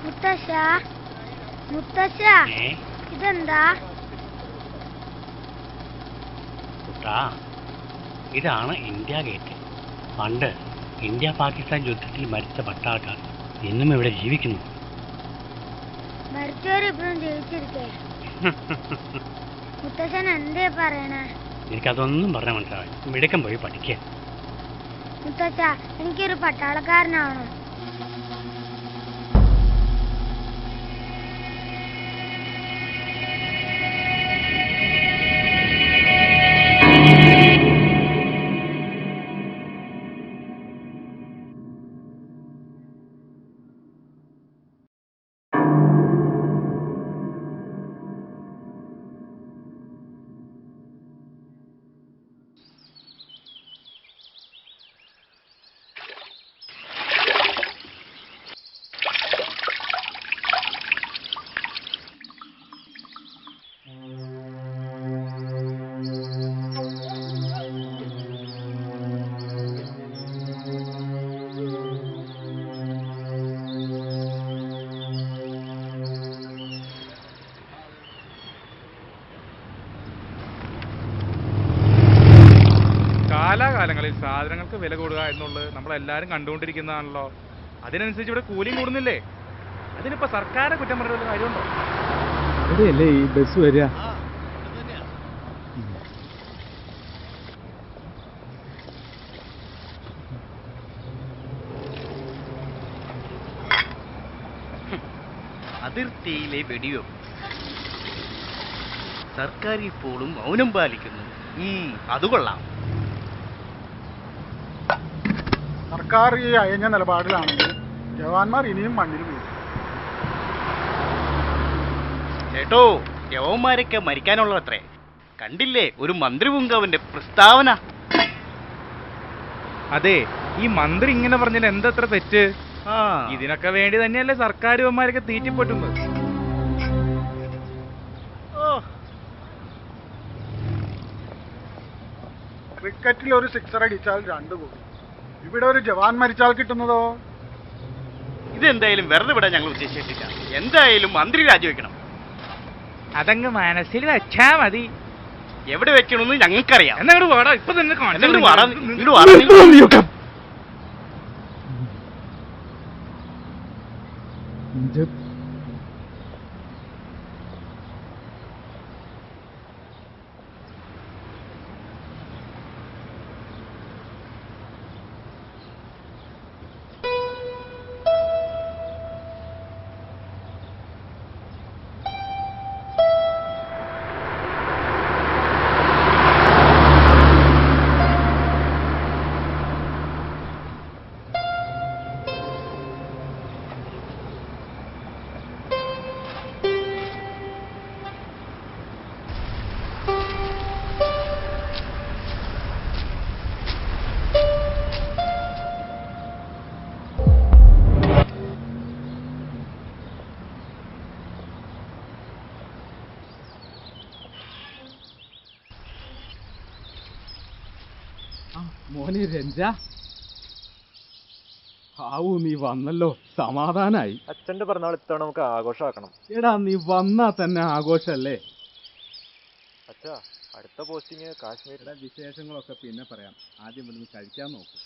മുത്തശ്ശ മുത്തശ്ശ ഇതെന്താ? കുട്ടാ, ഇതാണ് ഇന്ത്യ ഗേറ്റ്. പണ്ട് ഇന്ത്യ പാകിസ്ഥാൻ യുദ്ധത്തിൽ മരിച്ച പട്ടാൾക്കാർ ഇന്നും ഇവിടെ ജീവിക്കുന്നു. മരിച്ചവരിപ്പോഴും ജീവിച്ചിരിക്കേ? മുത്തശ്ശൻ എന്തേ പറയണേ? എനിക്കതൊന്നും പറഞ്ഞാൽ മനസ്സിലായി. മിടുക്കം പോയി പഠിക്കുക. മുത്തശ്ശ, എനിക്കൊരു പട്ടാളക്കാരനാണോ? കാലാകാലങ്ങളിൽ സാധനങ്ങൾക്ക് വില കൂടുക എന്നുള്ളത് നമ്മളെല്ലാവരും കണ്ടുകൊണ്ടിരിക്കുന്നതാണല്ലോ. അതിനനുസരിച്ച് ഇവിടെ കൂലിയും കൂടുന്നില്ലേ? അതിനിപ്പോ സർക്കാരെ കുറ്റം പറഞ്ഞ കാര്യമുണ്ടോ? അവിടെയല്ലേ ഈ ബസ് വരിക? അതിർത്തിയിലെ വെടിവെപ്പ്. സർക്കാർ ഇപ്പോഴും മൗനം പാലിക്കുന്നു. അത് കൊള്ളാം. സർക്കാർ ഈ അയഞ്ഞ നിലപാടിലാണെങ്കിൽ ജവാന്മാർ ഇനിയും മണ്ണിൽ വീഴും. ചേട്ടോ, ജവാന്മാരൊക്കെ മരിക്കാനുള്ളത്രേ. കണ്ടില്ലേ ഒരു മന്ത്രിപുങ്കവന്റെ പ്രസ്താവന? അതെ, ഈ മന്ത്രി ഇങ്ങനെ പറഞ്ഞാൽ എന്തത്ര തെറ്റ്? ഇതിനൊക്കെ വേണ്ടി തന്നെയല്ലേ സർക്കാർ ജവാന്മാരൊക്കെ തീറ്റിപ്പെട്ടുന്നത്. ക്രിക്കറ്റിൽ ഒരു സിക്സർ അടിച്ചാൽ 2 ഗോൾ. ഇവിടെ ഒരു ജവാൻ മരിച്ചാൽ കിട്ടുന്നതോ? ഇതെന്തായാലും വെറുതെ വിടാൻ ഞങ്ങൾ ഉദ്ദേശിച്ചിട്ടില്ല. എന്തായാലും മന്ത്രി രാജിവെക്കണം. അതങ്ങ് മനസ്സിൽ വെച്ചാ മതി. എവിടെ വെക്കണമെന്ന് ഞങ്ങൾക്കറിയാം. എന്നോട് വാടാ, ഇപ്പൊ തന്നെ മോനെ രഞ്ജ, ഹാവു നീ വന്നല്ലോ, സമാധാനായി. അച്ഛന്റെ പിറന്നാൾ ഇത്തവണ നമുക്ക് ആഘോഷമാക്കണം. എടാ നീ വന്നാ തന്നെ ആഘോഷല്ലേ. അച്ഛാ, അടുത്ത പോസ്റ്റിങ് കാശ്മീരിലെ. വിശേഷങ്ങളൊക്കെ പിന്നെ പറയാം, ആദ്യം ഇവിടുന്ന് കഴിക്കാൻ നോക്കും.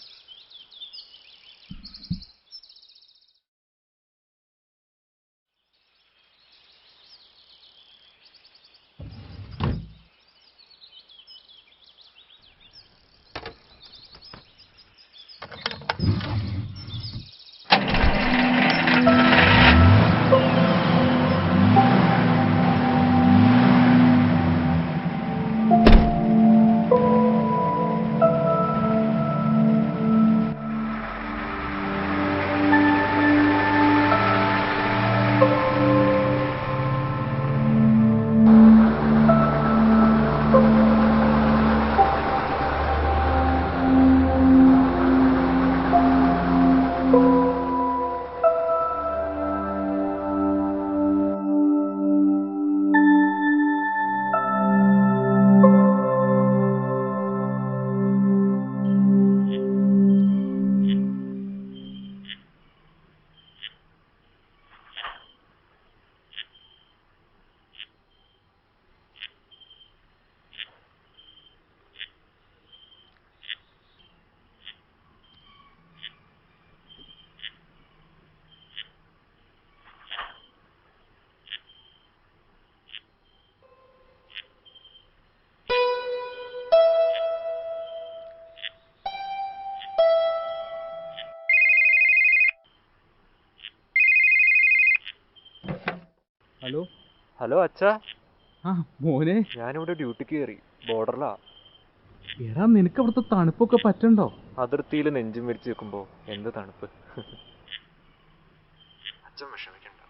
ഹലോ ഹലോ അച്ഛാ, ആ മോനെ, ഞാനിവിടെ ഡ്യൂട്ടിക്ക് കയറി. ബോർഡറിലാ. എടാ നിനക്ക് അവിടുത്തെ തണുപ്പൊക്കെ പറ്റണ്ടോ? അതിർത്തിയിൽ നെഞ്ചും വിരിച്ച് വെക്കുമ്പോ എന്ത് തണുപ്പ്. അച്ഛൻ വിഷമിക്കണ്ട.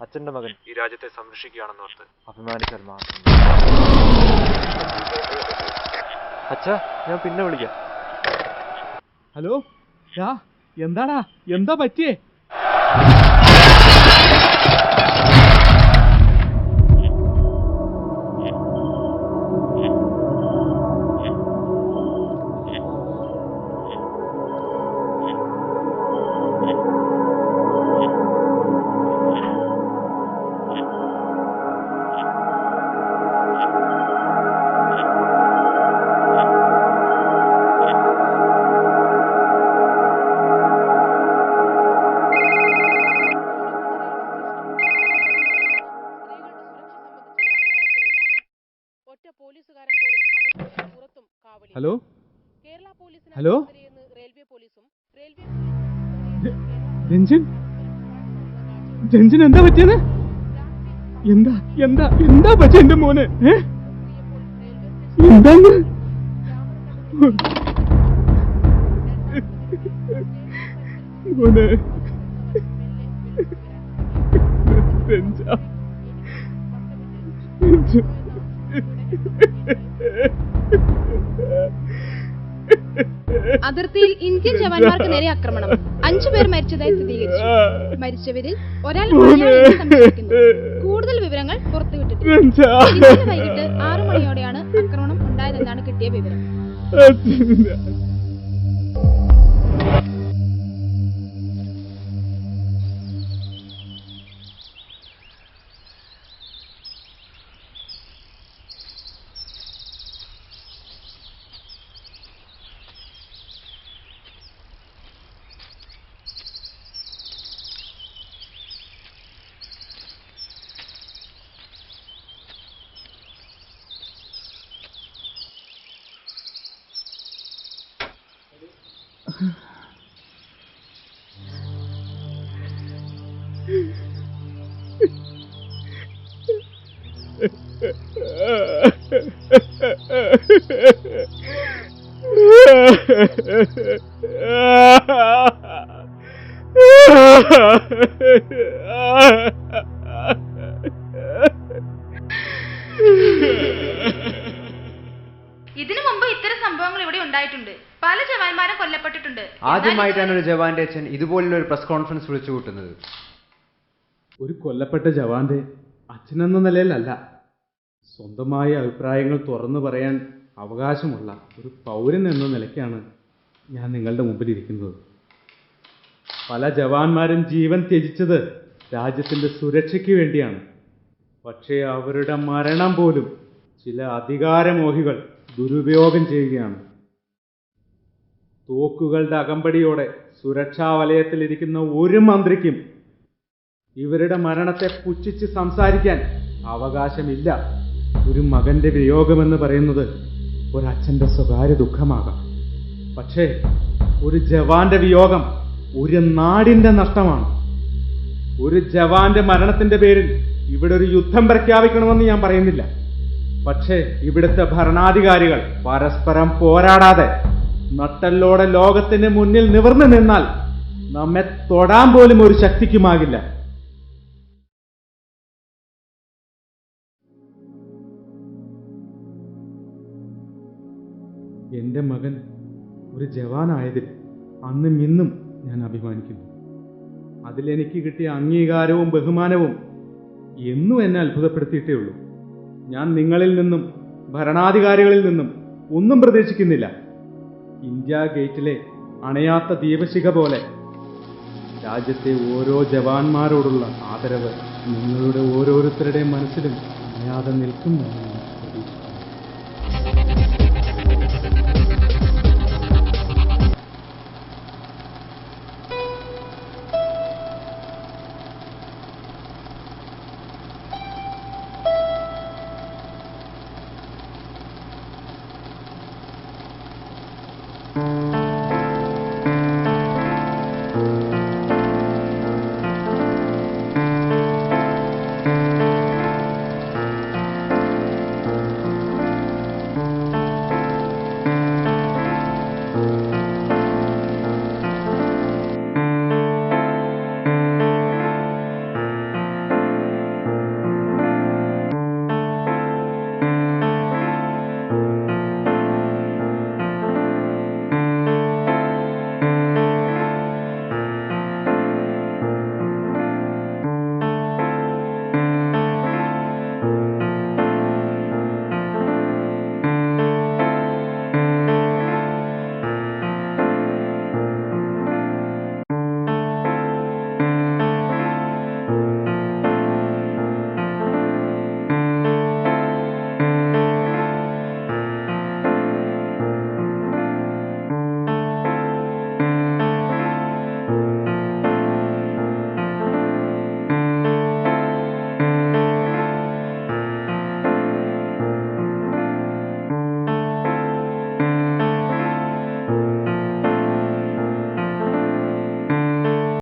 അച്ഛന്റെ മകൻ ഈ രാജ്യത്തെ സംരക്ഷിക്കുകയാണെന്നോർത്ത് അഭിമാനിച്ചാൽ മാത്രം. അച്ഛാ, ഞാൻ പിന്നെ വിളിക്കാം. ഹലോ എന്താടാ, എന്താ പറ്റിയേ? ഹലോ ഹലോ രഞ്ജൻ, രഞ്ജൻ എന്താ പറ്റിയത്? എന്താ എന്താ എന്താ പറ്റിയ എന്റെ മോനെ? എന്താന്ന്? മോനെ രഞ്ജ, അതിർത്തിയിൽ ഇന്ത്യൻ ജവാന്മാർക്ക് നേരെ ആക്രമണം. 5 പേർ മരിച്ചതായി സ്ഥിരീകരിച്ചു. മരിച്ചവരിൽ ഒരാൾ മലയാളിയെ സംരക്ഷിക്കുന്നു. കൂടുതൽ വിവരങ്ങൾ പുറത്തുവിട്ടിട്ടില്ല. ഇന്നലെ വൈകിട്ട് 6 മണിയോടെയാണ് ആക്രമണം ഉണ്ടായതെന്നാണ് കിട്ടിയ വിവരം. ഇതിനു മുമ്പ് ഇത്തരം സംഭവങ്ങൾ ഇവിടെ ഉണ്ടായിട്ടുണ്ട്. പല ജവാന്മാരും കൊല്ലപ്പെട്ടിട്ടുണ്ട്. ആദ്യമായിട്ടാണ് ഒരു ജവാന്റെ അച്ഛൻ ഇതുപോലുള്ള ഒരു പ്രസ് കോൺഫറൻസ് വിളിച്ചു കൂട്ടുന്നത്. ഒരു കൊല്ലപ്പെട്ട ജവാന്റെ അച്ഛനെന്ന നിലയിലല്ല, സ്വന്തമായ അഭിപ്രായങ്ങൾ തുറന്നു പറയാൻ അവകാശമുള്ള ഒരു പൗരൻ എന്ന നിലയ്ക്കാണ് ഞാൻ നിങ്ങളുടെ മുമ്പിൽ ഇരിക്കുന്നത്. പല ജവാന്മാരും ജീവൻ ത്യജിച്ചത് രാജ്യത്തിൻ്റെ സുരക്ഷയ്ക്ക് വേണ്ടിയാണ്. പക്ഷേ അവരുടെ മരണം പോലും ചില അധികാരമോഹികൾ ദുരുപയോഗം ചെയ്യുകയാണ്. തോക്കുകളുടെ അകമ്പടിയോടെ സുരക്ഷാ വലയത്തിലിരിക്കുന്ന ഒരു മന്ത്രിക്കും ഇവരുടെ മരണത്തെ പുച്ഛിച്ച് സംസാരിക്കാൻ അവകാശമില്ല. ഒരു മകന്റെ വിയോഗമെന്ന് പറയുന്നത് ഒരച്ഛൻ്റെ സ്വകാര്യ ദുഃഖമാകാം. പക്ഷേ ഒരു ജവാന്റെ വിയോഗം ഒരു നാടിന്റെ നഷ്ടമാണ്. ഒരു ജവാന്റെ മരണത്തിന്റെ പേരിൽ ഇവിടെ ഒരു യുദ്ധം പ്രഖ്യാപിക്കണമെന്ന് ഞാൻ പറയുന്നില്ല. പക്ഷേ ഇവിടുത്തെ ഭരണാധികാരികൾ പരസ്പരം പോരാടാതെ നട്ടലോടെ ലോകത്തിന് മുന്നിൽ നിവർന്നു നിന്നാൽ നമ്മെ തൊടാൻ പോലും ഒരു ശക്തിക്കുമാകില്ല. എന്റെ മകൻ ഒരു ജവാനായതിൽ അന്നും ഇന്നും ഞാൻ അഭിമാനിക്കുന്നു. അതിലെനിക്ക് കിട്ടിയ അംഗീകാരവും ബഹുമാനവും എന്നും എന്നെ അത്ഭുതപ്പെടുത്തിയിട്ടേ ഉള്ളൂ. ഞാൻ നിങ്ങളിൽ നിന്നും ഭരണാധികാരികളിൽ നിന്നും ഒന്നും പ്രതീക്ഷിക്കുന്നില്ല. ഇന്ത്യ ഗേറ്റിലെ അണയാത്ത ദീപശിഖ പോലെ രാജ്യത്തെ ഓരോ ജവാന്മാരോടുള്ള ആദരവ് നിങ്ങളുടെ ഓരോരുത്തരുടെയും മനസ്സിലും അണയാതെ നിൽക്കുന്നു.